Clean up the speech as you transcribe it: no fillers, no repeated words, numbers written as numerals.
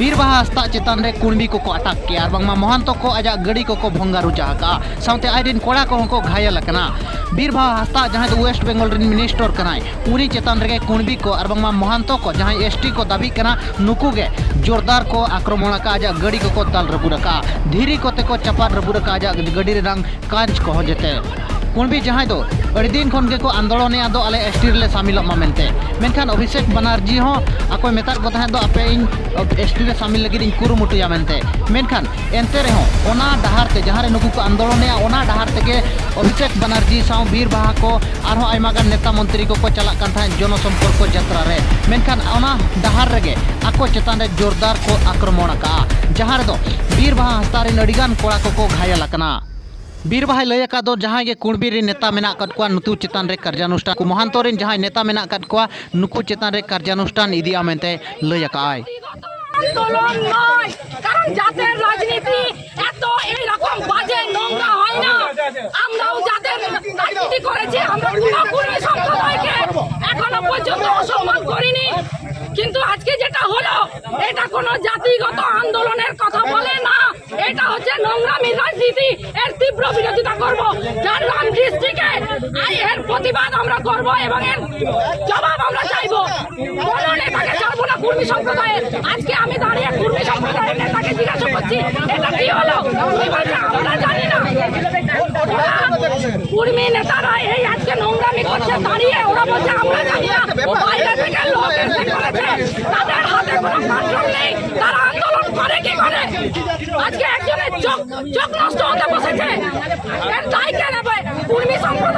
बीरबाहा हस्ता चेतान रे कुणबी को अटक के और बांगमा महंतो को आजा गड़ी को भंगार उचाका साउते आइडिन कोड़ा को घायल कना। बीरबाहा हस्ता जहां दो वेस्ट बंगाल रिन मिनिस्टर कनाय उनी चेतान रे कुणबी को और बांगमा महंतो को जहां एसटी को दाबी कना नुकु गे जोरदार को आक्रमण का आजा गड़ी को ताल रबुरका धीरी कोते को चपार रबुरका आजा गड़ी रंग कांच को जेते कुणबी जहां दो अड़ी दिन खन के को आंदोलन आदो आले एसटी रे शामिल मेनते मेनखान अभिषेक बनर्जी हो अको मेता को तहे दो आपे इन एसटी रे शामिल लगी कुरुमुटुया मेनते मेनखान एनते रे हो ओना डहार ते जहां रे नुकु को आंदोलन ओना डहार ते अभिषेक बनर्जी साउ बीरबाहा को आरो आयमा गान नेता मंत्री को चला कान था जनसंपर्क यात्रा रे मेनखान ओना डहार रेगे आको चेतान रे जोरदार को आक्रमण का जहां रे दो बीरबाहा हस्ता रे अड़ीगान कोड़ा को घायल कना। बीरबाहा लय का दो जहां के कुणबी नेता मेना कटकुआ नुतु चेतान रे कार्यानुष्ठान को महंतो रेन जहां नेता मेना कटकुआ नुकु चेतान रे कार्यानुष्ठान इदिया मेनते लय का आय आंदोलन नय कारण जातेर राजनीति এত এই রকম বাজে নোংরা হয় না। আমরাও যাদের রাজনীতি করেছি আমরা পুরোপুরি সম্প্রদায়কে এখনো পর্যন্ত অসম্মান করিনি, কিন্তু আজকে যেটা হলো এটা কোনো জাতিগত আন্দোলনের কথা বলে না, এটা হচ্ছে নোংরামি রাজনীতি। এর তীব্র বিরোধিতা করব। ঝাড়গ্রাম ডিস্ট্রিক্টে এর প্রতিবাদ আমরা করব এবং এর জবাব আমরা চাইব। কোনো নেতাকে ছাড়বো না কুর্মী সম্প্রদায়ের। আজকে আমি দাঁড়িয়ে কুর্মী সম্প্রদায়ের নেতাকে জিজ্ঞাসা করছি এটা কি হলো, আমরা জানি না। কুর্মী নেতারা এই আজকে নোংরামি করছে দাঁড়িয়ে, ওরা বলছে আমরা জানি না। বাইরে থেকে লোক এসে করেছে, তাদের হাতে কোনো কন্ট্রোল নেই, তারা আন্দোলন করে কি করে। আজকে একজনের চোখ নষ্ট হতে বসেছে, এর দায় কে নেবে? কুর্মী সম্প্রদায়